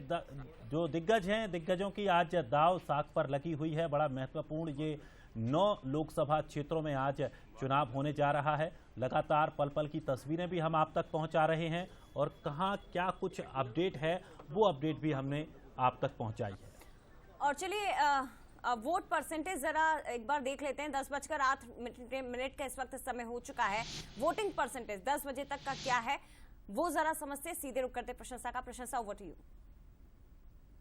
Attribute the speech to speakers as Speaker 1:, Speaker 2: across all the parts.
Speaker 1: जो दिग्गज हैं, दिग्गजों की आज दांव साख पर लगी हुई है। बड़ा महत्वपूर्ण ये 9 लोकसभा क्षेत्रों में आज चुनाव होने जा रहा है। लगातार पल पल की तस्वीरें भी हम आप तक पहुंचा रहे हैं और कहां क्या कुछ अपडेट है वो अपडेट भी हमने आप तक पहुंचाई है।
Speaker 2: और चलिए वोट परसेंटेज जरा एक बार देख लेते हैं। 10:08 का इस वक्त समय हो चुका है। वोटिंग परसेंटेज 10 बजे तक का क्या है वो जरा समझते, सीधे रुक करते प्रशंसा का। प्रशंसा, ओवर टू यू।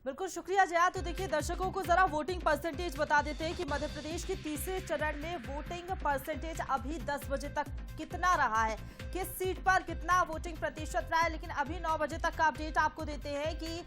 Speaker 3: बिल्कुल शुक्रिया जया। तो देखिए दर्शकों को जरा वोटिंग परसेंटेज बता देते हैं कि मध्य प्रदेश की तीसरे चरण में वोटिंग परसेंटेज अभी 10 बजे तक कितना रहा है, किस सीट पर कितना वोटिंग प्रतिशत रहा है। लेकिन अभी 9 बजे तक का अपडेट आपको देते हैं कि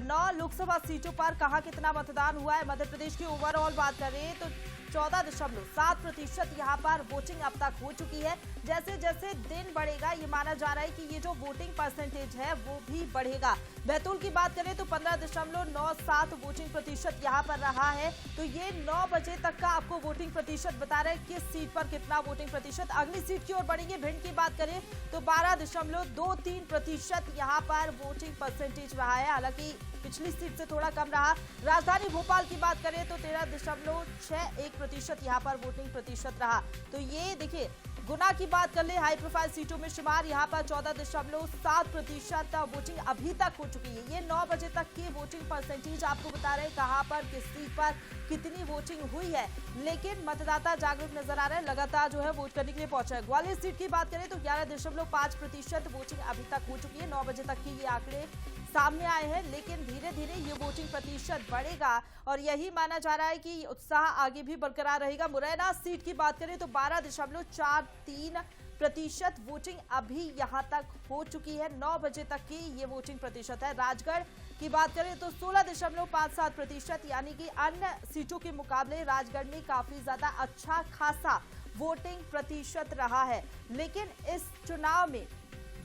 Speaker 3: 9 लोकसभा सीटों पर कहां कितना मतदान हुआ है। मध्य प्रदेश की ओवरऑल बात करें तो 14.7% यहाँ पर वोटिंग अब तक हो चुकी है। जैसे जैसे दिन बढ़ेगा ये माना जा रहा है कि ये जो वोटिंग परसेंटेज है वो भी बढ़ेगा। बैतूल की बात करें तो 15.97 वोटिंग प्रतिशत यहाँ पर रहा है। तो ये 9 बजे तक का आपको वोटिंग प्रतिशत बता रहे हैं किस सीट पर कितना वोटिंग प्रतिशत। अगली सीट की ओर बढ़ेंगे, भिंड की बात करें तो 12.23% यहाँ पर वोटिंग परसेंटेज रहा है। हालांकि पिछली सीट से थोड़ा कम रहा। राजधानी भोपाल की बात करें तो 13.61% यहाँ पर वोटिंग प्रतिशत रहा। तो ये देखिए गुना की बात कर ले, हाई प्रोफाइल सीटों में शुमार, यहाँ पर 14.7% वोटिंग अभी तक हो चुकी है। ये 9 बजे तक की वोटिंग परसेंटेज आपको बता रहे हैं कहाँ पर किस सीट पर कितनी वोटिंग हुई है। लेकिन मतदाता जागरूक नजर आ रहे हैं, लगातार जो है वोट करने के लिए पहुंचा है। ग्वालियर सीट की बात करें तो 11.5% वोटिंग अभी तक हो चुकी है। 9 बजे तक की ये आंकड़े सामने आए हैं, लेकिन धीरे धीरे ये वोटिंग प्रतिशत बढ़ेगा और यही माना जा रहा है कि उत्साह आगे भी बरकरार रहेगा। मुरैना सीट की बात करें तो 12.43% वोटिंग अभी यहां तक हो चुकी है। 9 बजे तक की ये वोटिंग प्रतिशत है। राजगढ़ की बात करें तो 16.57%, यानी कि अन्य सीटों के मुकाबले राजगढ़ में काफी ज्यादा अच्छा खासा वोटिंग प्रतिशत रहा है। लेकिन इस चुनाव में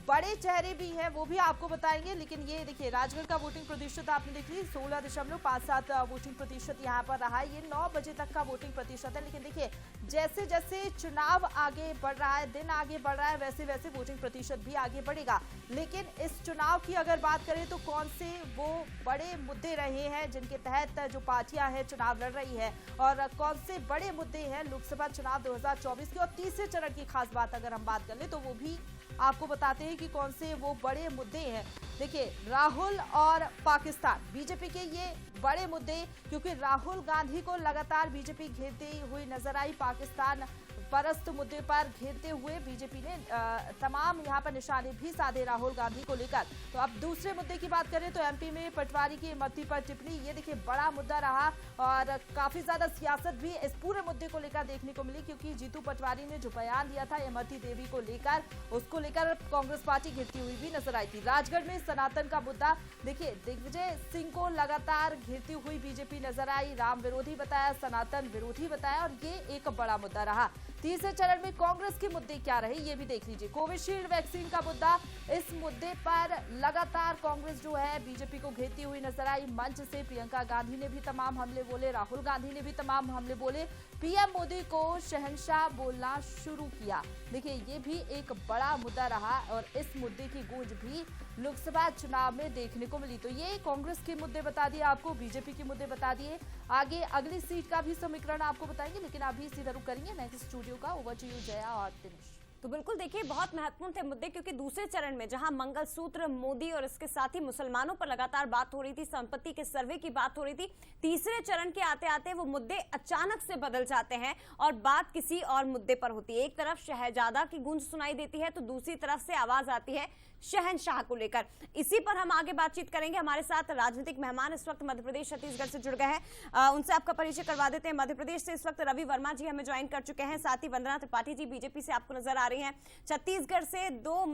Speaker 3: बड़े चेहरे भी हैं, वो भी आपको बताएंगे। लेकिन ये देखिए राजगढ़ का वोटिंग प्रतिशत आपने देख ली, 16.57 वोटिंग प्रतिशत यहाँ पर रहा है। ये 9 बजे तक का वोटिंग प्रतिशत है। लेकिन देखिए जैसे जैसे चुनाव आगे बढ़ रहा है, दिन आगे बढ़ रहा है, वैसे वैसे वोटिंग प्रतिशत भी आगे बढ़ेगा। लेकिन इस चुनाव की अगर बात करें तो कौन से वो बड़े मुद्दे रहे हैं जिनके तहत जो पार्टियां हैं चुनाव लड़ रही है और कौन से बड़े मुद्दे हैं लोकसभा चुनाव 2024 के, और तीसरे चरण की खास बात अगर हम बात कर ले तो वो भी आपको बताते हैं कि कौन से वो बड़े मुद्दे हैं। देखिए राहुल और पाकिस्तान, बीजेपी के ये बड़े मुद्दे, क्योंकि राहुल गांधी को लगातार बीजेपी घेरती हुई नजर आई। पाकिस्तान परस्त मुद्दे पर घेरते हुए बीजेपी ने तमाम यहां पर निशाने भी साधे राहुल गांधी को लेकर। तो अब दूसरे मुद्दे की बात करें तो एमपी में पटवारी की इमरती पर टिप्पणी, ये देखिए बड़ा मुद्दा रहा और काफी ज्यादा सियासत भी इस पूरे मुद्दे को लेकर देखने को मिली, क्योंकि जीतू पटवारी ने जो बयान दिया था इमरती देवी को लेकर, उसको लेकर कांग्रेस पार्टी घिरती हुई भी नजर आई थी। राजगढ़ में सनातन का मुद्दा, देखिए दिग्विजय सिंह को लगातार घिरती हुई बीजेपी नजर आई। राम विरोधी बताया, सनातन विरोधी बताया और ये एक बड़ा मुद्दा रहा। तीसरे चरण में कांग्रेस के मुद्दे क्या रहे ये भी देख लीजिए। कोविशील्ड वैक्सीन का मुद्दा, इस मुद्दे पर लगातार कांग्रेस जो है बीजेपी को घेरती हुई नजर आई। मंच से प्रियंका गांधी ने भी तमाम हमले बोले, राहुल गांधी ने भी तमाम हमले बोले, पीएम मोदी को शहंशाह बोलना शुरू किया। देखिए ये भी एक बड़ा मुद्दा रहा और इस मुद्दे की गूंज भी लोकसभा चुनाव में देखने को मिली। तो ये कांग्रेस के मुद्दे बता दिए आपको, बीजेपी के मुद्दे बता दिए। आगे अगली सीट का भी समीकरण आपको बताएंगे, लेकिन अभी सीधा रुक करेंगे नेक्स्ट स्टूडियो का। ओवर टू यू जया और दिनेश।
Speaker 2: तो बिल्कुल देखिए बहुत महत्वपूर्ण थे मुद्दे, क्योंकि दूसरे चरण में जहां मंगलसूत्र, मोदी और इसके साथ ही मुसलमानों पर लगातार बात हो रही थी, संपत्ति के सर्वे की बात हो रही थी, तीसरे चरण के आते आते वो मुद्दे अचानक से बदल जाते हैं और बात किसी और मुद्दे पर होती है। एक तरफ शहजादा की गूंज सुनाई देती है तो दूसरी तरफ से आवाज आती है शहंशाह को लेकर। इसी पर हम आगे बातचीत करेंगे। हमारे साथ राजनीतिक मेहमान इस वक्त मध्य प्रदेश छत्तीसगढ़ से जुड़ गए हैं, उनसे आपका परिचय करवा देते हैं। मध्य प्रदेश से इस वक्त रवि वर्मा जी हमें ज्वाइन कर चुके हैं, साथ ही वंदना त्रिपाठी जी बीजेपी से आपको नजर आ रही हैं। छत्तीसगढ़ से 2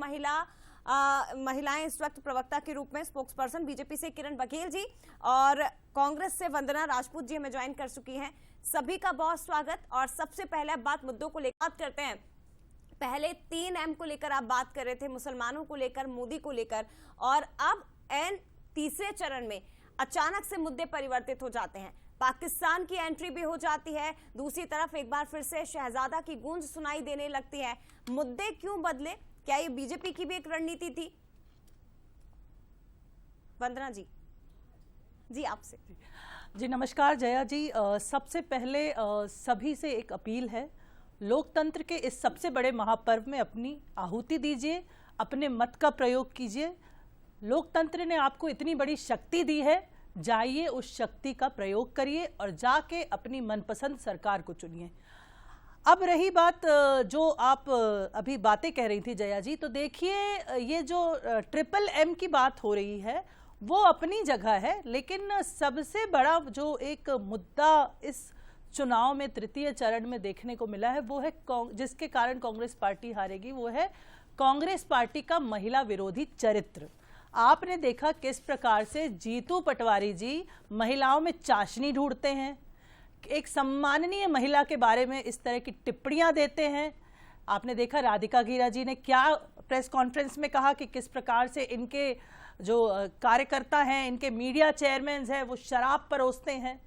Speaker 2: महिलाएं इस वक्त प्रवक्ता के रूप में, स्पोक्स पर्सन बीजेपी से किरण बघेल जी और कांग्रेस से वंदना राजपूत जी हमें ज्वाइन कर चुकी हैं। सभी का बहुत स्वागत। और सबसे पहले बात मुद्दों को लेकर बात करते हैं। पहले 3M को लेकर आप बात कर रहे थे, मुसलमानों को लेकर, मोदी को लेकर, और अब तीसरे चरण में अचानक से मुद्दे परिवर्तित हो जाते हैं। पाकिस्तान की एंट्री भी हो जाती है, दूसरी तरफ एक बार फिर से शहजादा की गूंज सुनाई देने लगती है। मुद्दे क्यों बदले? क्या ये बीजेपी की भी एक रणनीति थी? वंदना जी। जी आपसे।
Speaker 4: जी नमस्कार जया जी। सबसे पहले सभी से एक अपील है, लोकतंत्र के इस सबसे बड़े महापर्व में अपनी आहुति दीजिए, अपने मत का प्रयोग कीजिए। लोकतंत्र ने आपको इतनी बड़ी शक्ति दी है, जाइए उस शक्ति का प्रयोग करिए और जाके अपनी मनपसंद सरकार को चुनिए। अब रही बात जो आप अभी बातें कह रही थी जया जी, तो देखिए ये जो MMM की बात हो रही है वो अपनी जगह है, लेकिन सबसे बड़ा जो एक मुद्दा इस चुनाव में तृतीय चरण में देखने को मिला है वो है जिसके कारण कांग्रेस पार्टी हारेगी, वो है कांग्रेस पार्टी का महिला विरोधी चरित्र। आपने देखा किस प्रकार से जीतू पटवारी जी महिलाओं में चाशनी ढूंढते हैं, एक सम्माननीय महिला के बारे में इस तरह की टिप्पणियां देते हैं। आपने देखा राधिका घीरा जी ने क्या प्रेस कॉन्फ्रेंस में कहा कि किस प्रकार से इनके जो कार्यकर्ता हैं, इनके मीडिया चेयरमैन हैं, वो शराब परोसते हैं।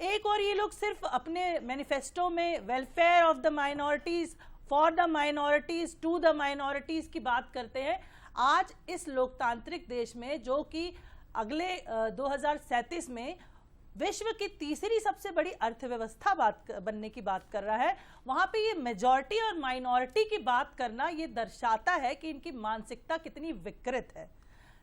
Speaker 4: एक और ये लोग सिर्फ अपने मैनिफेस्टो में welfare of the minorities, for the minorities, to the minorities की बात करते हैं। आज इस लोकतांत्रिक देश में जो कि अगले 2037 में विश्व की तीसरी सबसे बड़ी अर्थव्यवस्था बनने की बात कर रहा है, वहां पे ये मेजॉरिटी और माइनॉरिटी की बात करना ये दर्शाता है कि इनकी मानसिकता कितनी विकृत है।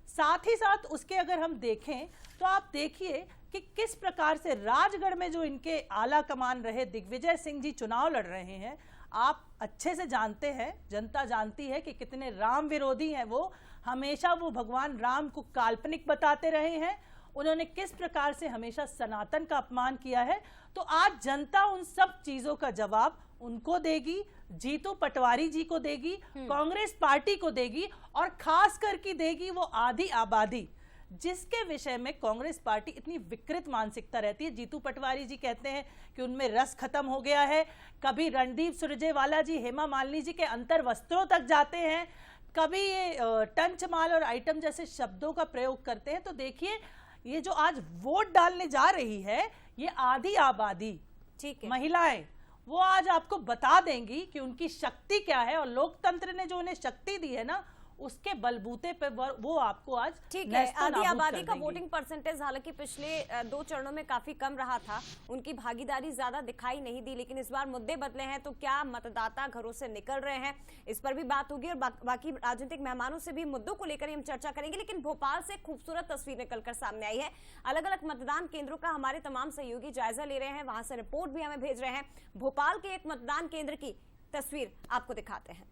Speaker 4: साथ ही साथ उसके अगर हम देखें तो आप देखिए कि किस प्रकार से राजगढ़ में जो इनके आला कमान रहे दिग्विजय सिंह जी चुनाव लड़ रहे हैं। आप अच्छे से जानते हैं, जनता जानती है कि कितने राम विरोधी हैं वो। हमेशा वो भगवान राम को काल्पनिक बताते रहे हैं। उन्होंने किस प्रकार से हमेशा सनातन का अपमान किया है। तो आज जनता उन सब चीजों का जवाब उनको देगी, जीतू पटवारी जी को देगी, कांग्रेस पार्टी को देगी और खास करके देगी वो आधी आबादी जिसके विषय में कांग्रेस पार्टी इतनी विकृत मानसिकता रहती है। जीतू पटवारी जी कहते हैं कि उनमें रस खत्म हो गया है। कभी रणदीप सुरजेवाला जी, हेमा मालिनी जी के अंतर वस्त्रों तक जाते हैं, कभी ये टंच माल और आइटम जैसे शब्दों का प्रयोग करते हैं। तो देखिए ये जो आज वोट डालने जा रही है ये आधी आबादी, ठीक है, महिलाएं, वो आज आपको बता देंगी कि उनकी शक्ति क्या है। और लोकतंत्र ने जो उन्हें शक्ति दी है ना, उसके बलबूते पे वो आपको आज
Speaker 2: ठीक है। आधी आबादी का वोटिंग परसेंटेज हालांकि पिछले 2 चरणों में काफी कम रहा था, उनकी भागीदारी ज्यादा दिखाई नहीं दी, लेकिन इस बार मुद्दे बदले हैं। तो क्या मतदाता घरों से निकल रहे हैं, इस पर भी बात होगी और बाकी राजनीतिक मेहमानों से भी मुद्दों को लेकर हम चर्चा करेंगे। लेकिन भोपाल से खूबसूरत तस्वीर निकलकर सामने आई है। अलग अलग मतदान केंद्रों का हमारे तमाम सहयोगी जायजा ले रहे हैं, वहां से रिपोर्ट भी हमें भेज रहे हैं। भोपाल के एक मतदान केंद्र की तस्वीर आपको दिखाते हैं।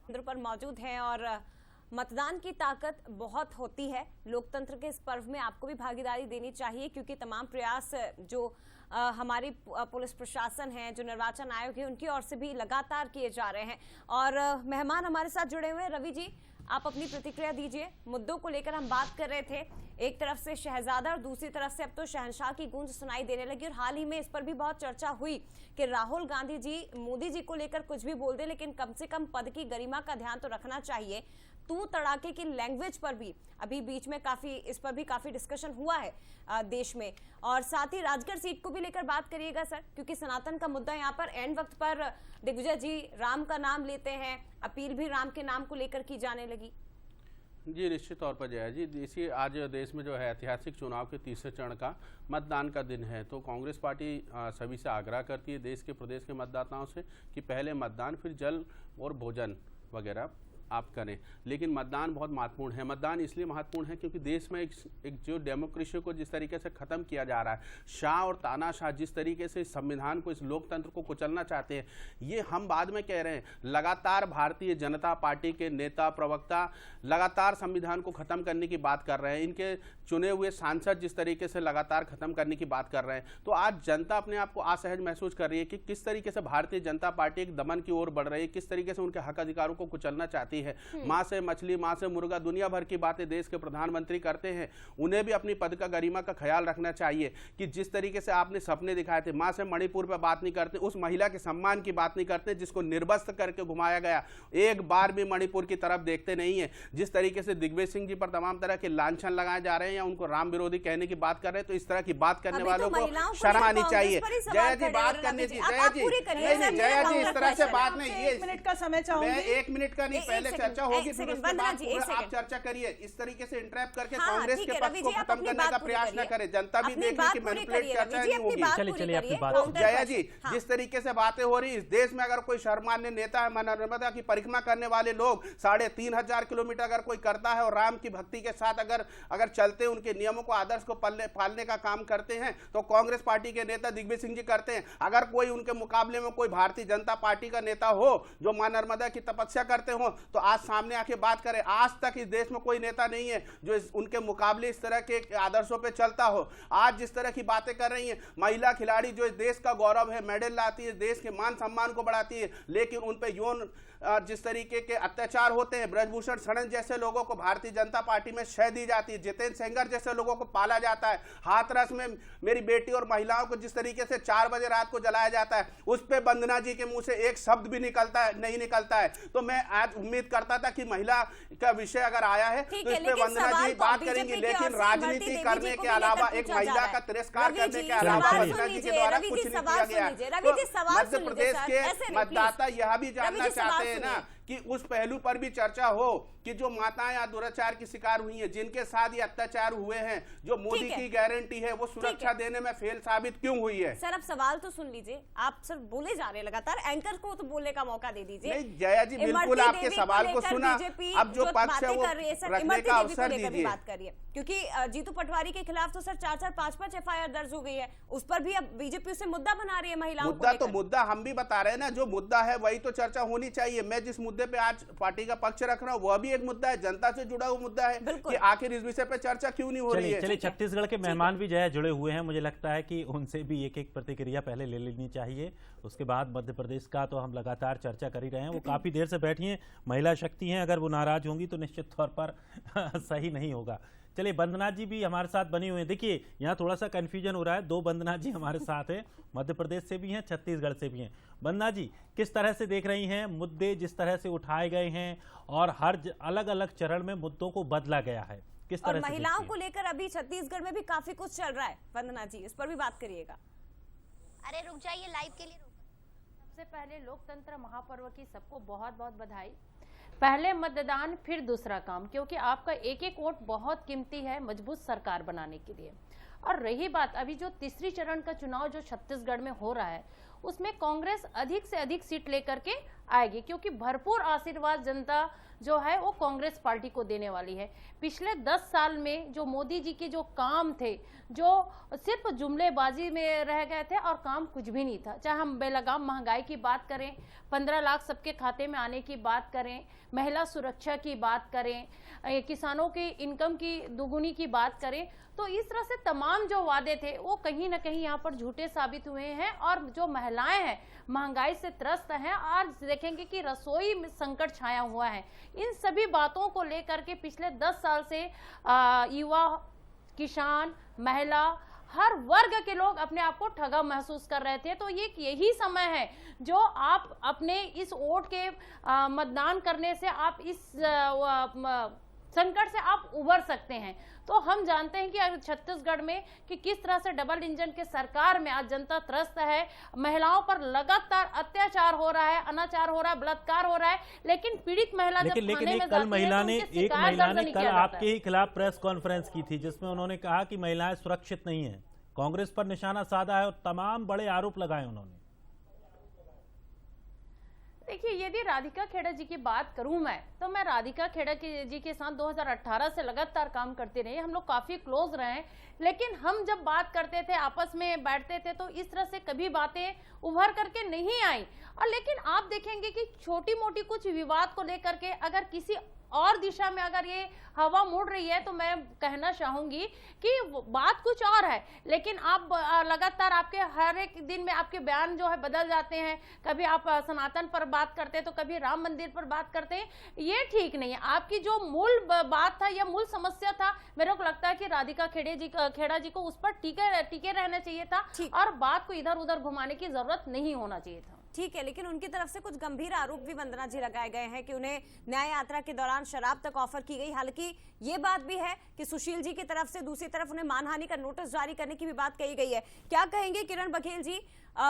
Speaker 2: केंद्र पर मौजूद हैं और मतदान की ताकत बहुत होती है। लोकतंत्र के इस पर्व में आपको भी भागीदारी देनी चाहिए, क्योंकि तमाम प्रयास जो हमारी पुलिस प्रशासन है, जो निर्वाचन आयोग है, उनकी ओर से भी लगातार किए जा रहे हैं। और मेहमान हमारे साथ जुड़े हुए हैं। रवि जी, आप अपनी प्रतिक्रिया दीजिए। मुद्दों को लेकर हम बात कर रहे थे, एक तरफ से शहजादा और दूसरी तरफ से अब तो शहंशाह की गूंज सुनाई देने लगी। और हाल ही में इस पर भी बहुत चर्चा हुई कि राहुल गांधी जी मोदी जी को लेकर कुछ भी बोल दे, लेकिन कम से कम पद की गरिमा का ध्यान तो रखना चाहिए। तू तड़ाके की लैंग्वेज पर भी अभी बीच में इस पर भी काफी डिस्कशन हुआ है देश में। और साथ ही राजगढ़ सीट को भी लेकर बात करिएगा सर, क्योंकि सनातन का मुद्दा यहाँ पर एंड वक्त पर दिग्विजय जी राम का नाम लेते हैं, अपील भी राम के नाम को लेकर की जाने लगी।
Speaker 5: जी निश्चित तौर पर जया जी, इसी आज देश में जो है ऐतिहासिक चुनाव के तीसरे चरण का मतदान का दिन है, तो कांग्रेस पार्टी सभी से आग्रह करती है, देश के प्रदेश के मतदाताओं से, कि पहले मतदान फिर जल और भोजन वगैरह आप करें। लेकिन मतदान बहुत महत्वपूर्ण है। मतदान इसलिए महत्वपूर्ण है क्योंकि देश में एक जो डेमोक्रेसी को जिस तरीके से खत्म किया जा रहा है, शाह और तानाशाह जिस तरीके से इस संविधान को, इस लोकतंत्र को कुचलना चाहते हैं, ये हम बाद में कह रहे हैं। लगातार भारतीय जनता पार्टी के नेता, प्रवक्ता लगातार संविधान को खत्म करने की बात कर रहे हैं। इनके चुने हुए सांसद जिस तरीके से लगातार खत्म करने की बात कर रहे हैं, तो आज जनता अपने आप को असहज महसूस कर रही है कि किस तरीके से भारतीय जनता पार्टी एक दमन की ओर बढ़ रही है, किस तरीके से उनके हक अधिकारों को कुचलना चाहती है। मां से मछली, मां से मुर्गा, दुनिया भर की बातें देश के प्रधानमंत्री करते हैं। उन्हें भी अपनी पद का गरिमा का ख्याल रखना चाहिए कि जिस तरीके से आपने सपने दिखाए थे, मां से मणिपुर पर बात नहीं करते, उस महिला के सम्मान की बात नहीं करते जिसको निर्वस्त्र करके घुमाया गया, एक बार भी मणिपुर की तरफ देखते नहीं है। जिस तरीके से दिग्विजय सिंह जी पर तमाम तरह के लांछन लगाए जा रहे हैं या उनको राम विरोधी कहने की बात कर रहे हैं, तो इस तरह की बात करने वालों को शर्म आनी चाहिए। जया जी बात करने की, जया जी, जया जी इस तरह से बात नहीं, ये
Speaker 4: 1 मिनट का समय चाहूंगी।
Speaker 5: 1 मिनट का नहीं, पहले पहले चर्चा होगी, फिर उसके बाद आप चर्चा करिए। इस तरीके से इंटरप्ट करके कांग्रेस के पक्ष को खत्म करने का प्रयास न करें। जनता भी देख रही कि मैनिपुलेट चर्चा नहीं होगी।
Speaker 1: चलिए अपनी बात
Speaker 5: जया जी, जिस तरीके से बातें हो रही, इस देश में अगर कोई शर्मान्य नेता है, नर्मदा की परिक्रमा करने वाले लोग 3,500 किलोमीटर अगर कोई करता है और राम की भक्ति के साथ अगर चलते, उनके नियमों को, आदर्श को पालने का काम करते हैं, तो कांग्रेस पार्टी के नेता दिग्विजय सिंह जी करते हैं। अगर कोई उनके मुकाबले में कोई भारतीय जनता पार्टी का नेता हो जो मां नर्मदा की तपस्या करते हो, तो आज सामने आके बात करें। आज तक इस देश में कोई नेता नहीं है जो उनके मुकाबले इस तरह के आदर्शों पे चलता हो। आज जिस तरह की बातें कर रही हैं, महिला खिलाड़ी जो इस देश का गौरव है, मेडल लाती है, देश के मान सम्मान को बढ़ाती है, लेकिन उन पे यौन जिस तरीके के अत्याचार होते हैं, ब्रजभूषण शरण जैसे लोगों को भारतीय जनता पार्टी में शह दी जाती है, जितेंद्र सेंगर जैसे लोगों को पाला जाता है, हाथरस में मेरी बेटी और महिलाओं को जिस तरीके से 4 बजे रात को जलाया जाता है, उस पे वंदना जी के मुंह से एक शब्द भी नहीं निकलता है। तो मैं आज उम्मीद करता था कि महिला का विषय अगर आया है तो इस पे वंदना जी बात करेंगी, लेकिन राजनीति करने के अलावा, एक महिला का तिरस्कार करने के अलावा वंदना जी के द्वारा कुछ नहीं किया गया। तो मध्य प्रदेश के मतदाता यह भी जानना चाहते हैं ना कि उस पहलू पर भी चर्चा हो कि जो माताएं या दुराचार की शिकार हुई हैं, जिनके साथ ये अत्याचार हुए हैं, जो मोदी की गारंटी है वो सुरक्षा देने में फेल साबित क्यों हुई है।
Speaker 2: सर अब सवाल तो सुन लीजिए, आप सर बोले जा रहे हैं लगातार, एंकर को तो बोलने का मौका दे दीजिए।
Speaker 5: नहीं जया जी, बिल्कुल आपके सवाल को सुना, अब जो पक्ष है वो रखने का अवसर दीजिए।
Speaker 2: बात करिए, क्योंकि जीतू पटवारी के खिलाफ तो सर 4-4, 5-5 FIR दर्ज हो गई है, उस पर भी अब बीजेपी उसे मुद्दा बना रही है महिलाओं को।
Speaker 5: मुद्दा तो मुद्दा हम भी बता रहे हैं ना, जो मुद्दा है वही तो चर्चा होनी चाहिए। मैं जिस मुद्दे पे आज पार्टी का पक्ष रख रहा हूँ वह भी एक मुद्दा है, जनता से जुड़ा हुआ मुद्दा है कि आखिर इस विषय पे चर्चा क्यों नहीं हो रही है।
Speaker 1: चलिए छत्तीसगढ़ के मेहमान भी जय जुड़े हुए हैं, मुझे लगता है कि उनसे भी एक प्रतिक्रिया पहले ले लेनी चाहिए, उसके बाद मध्य प्रदेश का तो हम लगातार चर्चा कर ही रहे हैं। वो काफी देर से बैठी हैं, महिला शक्ति हैं, अगर वो नाराज होंगी तो निश्चित तौर पर सही नहीं होगा। चलिए वंदना जी भी हमारे साथ बनी हुई हैं। देखिए यहाँ थोड़ा सा कंफ्यूजन हो रहा है, 2 वंदना जी हमारे साथ हैं, मध्य प्रदेश से भी हैं, छत्तीसगढ़ से भी हैं। वंदना जी किस तरह से देख रही हैं मुद्दे जिस तरह से उठाए गए हैं और हर अलग अलग चरण में मुद्दों को बदला गया है, किस तरह से
Speaker 2: महिलाओं को लेकर अभी छत्तीसगढ़ में भी काफी कुछ चल रहा है, वंदना जी इस पर भी बात करिएगा।
Speaker 6: अरे रुक जाइए, लाइव के लिए
Speaker 7: सबसे पहले लोकतंत्र महापर्व की सबको बहुत बहुत बधाई। पहले मतदान फिर दूसरा काम, क्योंकि आपका एक एक वोट बहुत कीमती है मजबूत सरकार बनाने के लिए। और रही बात अभी जो तीसरी चरण का चुनाव जो छत्तीसगढ़ में हो रहा है, उसमें कांग्रेस अधिक से अधिक सीट लेकर के आएगी, क्योंकि भरपूर आशीर्वाद जनता जो है वो कांग्रेस पार्टी को देने वाली है। पिछले 10 साल में जो मोदी जी के जो काम थे, जो सिर्फ जुमलेबाजी में रह गए थे और काम कुछ भी नहीं था, चाहे हम बेलगाम महंगाई की बात करें, 15 लाख सबके खाते में आने की बात करें, महिला सुरक्षा की बात करें, किसानों की इनकम की दुगुनी की बात करें, तो इस तरह से तमाम जो वादे थे वो कहीं ना कहीं यहाँ पर झूठे साबित हुए हैं। और जो महिलाएं हैं महंगाई से त्रस्त हैं, आज देखेंगे कि रसोई में संकट छाया हुआ है। इन सभी बातों को लेकर के पिछले 10 साल से युवा, किसान, महिला, हर वर्ग के लोग अपने आप को ठगा महसूस कर रहे थे। तो ये यही समय है जो आप अपने इस वोट के मतदान करने से आप इस संकट से आप उबर सकते हैं। तो हम जानते हैं कि छत्तीसगढ़ में कि किस तरह से डबल इंजन के सरकार में आज जनता त्रस्त है, महिलाओं पर लगातार अत्याचार हो रहा है, अनाचार हो रहा है, बलात्कार हो रहा है, लेकिन पीड़ित महिला जब थाने में जाती है तो
Speaker 1: एक महिला ने कल आपके ही खिलाफ प्रेस कॉन्फ्रेंस की थी, जिसमें उन्होंने कहा कि महिलाएं सुरक्षित नहीं है, कांग्रेस पर निशाना साधा है और तमाम बड़े आरोप लगाए उन्होंने।
Speaker 7: देखिए, यदि राधिका खेड़ा जी की बात करूं मैं, तो मैं राधिका खेड़ा जी के साथ 2018 से लगातार काम करते रहे, हम लोग काफी क्लोज रहे, लेकिन हम जब बात करते थे, आपस में बैठते थे, तो इस तरह से कभी बातें उभर करके नहीं आई। और लेकिन आप देखेंगे कि छोटी मोटी कुछ विवाद को लेकर के अगर किसी और दिशा में अगर ये हवा मुड़ रही है, तो मैं कहना चाहूंगी कि बात कुछ और है, लेकिन आप लगातार आपके हर एक दिन में आपके बयान जो है बदल जाते हैं। कभी आप सनातन पर बात करते हैं तो कभी राम मंदिर पर बात करते हैं, ये ठीक नहीं है। आपकी जो मूल बात था या मूल समस्या था, मेरे को लगता है कि राधिका खेड़ा जी को उस पर टिके रहना चाहिए था और बात को इधर उधर घुमाने की जरूरत नहीं होना चाहिए था।
Speaker 2: ठीक है, लेकिन उनकी तरफ से कुछ गंभीर आरोप भी वंदना जी लगाए गए हैं कि उन्हें न्याय यात्रा के दौरान शराब तक ऑफर की गई। हालांकि ये बात भी है कि सुशील जी की तरफ से दूसरी तरफ उन्हें मानहानि का नोटिस जारी करने की भी बात कही गई है। क्या कहेंगे किरण बघेल जी,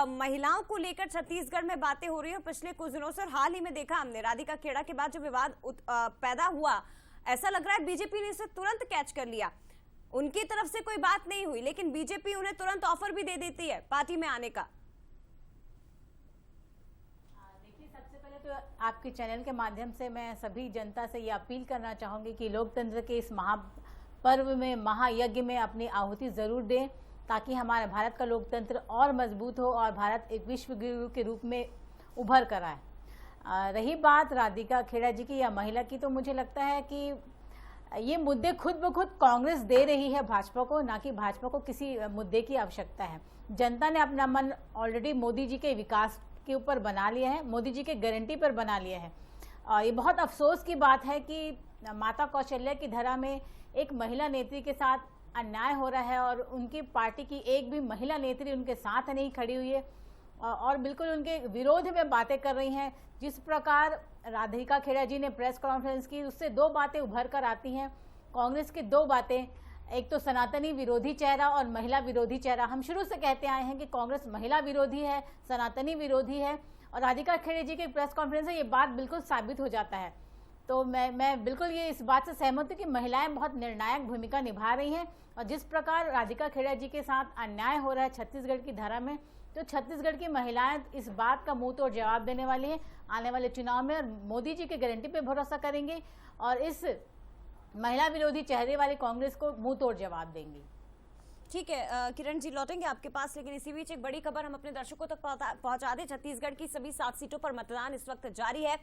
Speaker 2: महिलाओं को लेकर छत्तीसगढ़ में बातें हो रही है पिछले कुछ दिनों से, और हाल ही में देखा हमने राधिका खेड़ा के बाद जो विवाद पैदा हुआ, ऐसा लग रहा है बीजेपी ने इसे तुरंत कैच कर लिया। उनकी तरफ से कोई बात नहीं हुई, लेकिन बीजेपी उन्हें तुरंत ऑफर भी दे देती है पार्टी में आने का।
Speaker 7: देखिए, सबसे पहले तो आपके चैनल के माध्यम से मैं सभी जनता से ये अपील करना चाहूंगी कि लोकतंत्र के इस महापर्व में, महायज्ञ में अपनी आहुति जरूर दें, ताकि हमारे भारत का लोकतंत्र और मजबूत हो और भारत एक विश्व गुरु के रूप में उभर कर आए। रही बात राधिका खेड़ा जी की या महिला की, तो मुझे लगता है कि ये मुद्दे खुद ब खुद कांग्रेस दे रही है भाजपा को, ना कि भाजपा को किसी मुद्दे की आवश्यकता है। जनता ने अपना मन ऑलरेडी मोदी जी के विकास के ऊपर बना लिया है, मोदी जी के गारंटी पर बना लिया है। ये बहुत अफसोस की बात है कि माता कौशल्या की धरा में एक महिला नेत्री के साथ अन्याय हो रहा है और उनकी पार्टी की एक भी महिला नेत्री उनके साथ नहीं खड़ी हुई है और बिल्कुल उनके विरोध में बातें कर रही हैं। जिस प्रकार राधिका खेड़ा जी ने प्रेस कॉन्फ्रेंस की, उससे दो बातें उभर कर आती हैं। कांग्रेस की दो बातें, एक तो सनातनी विरोधी चेहरा और महिला विरोधी चेहरा। हम शुरू से कहते आए हैं कि कांग्रेस महिला विरोधी है, सनातनी विरोधी है, और राधिका खेड़ा जी के प्रेस कॉन्फ्रेंस से ये बात बिल्कुल साबित हो जाता है। तो मैं बिल्कुल ये इस बात से सहमत हूँ कि महिलाएं बहुत निर्णायक भूमिका निभा रही हैं, और जिस प्रकार राधिका खेड़ा जी के साथ अन्याय हो रहा है छत्तीसगढ़ की धारा में, तो छत्तीसगढ़ की महिलाएं इस बात का मुंह तोड़ जवाब देने वाली हैं आने वाले चुनाव में, और मोदी जी के गारंटी पे भरोसा करेंगे और इस महिला विरोधी चेहरे वाली कांग्रेस को मुंह तोड़ जवाब देंगी।
Speaker 2: ठीक है किरण जी, लौटेंगे आपके पास, लेकिन इसी बीच एक बड़ी खबर हम अपने दर्शकों तक पहुंचा दें। छत्तीसगढ़ की सभी 7 सीटों पर मतदान इस वक्त जारी है।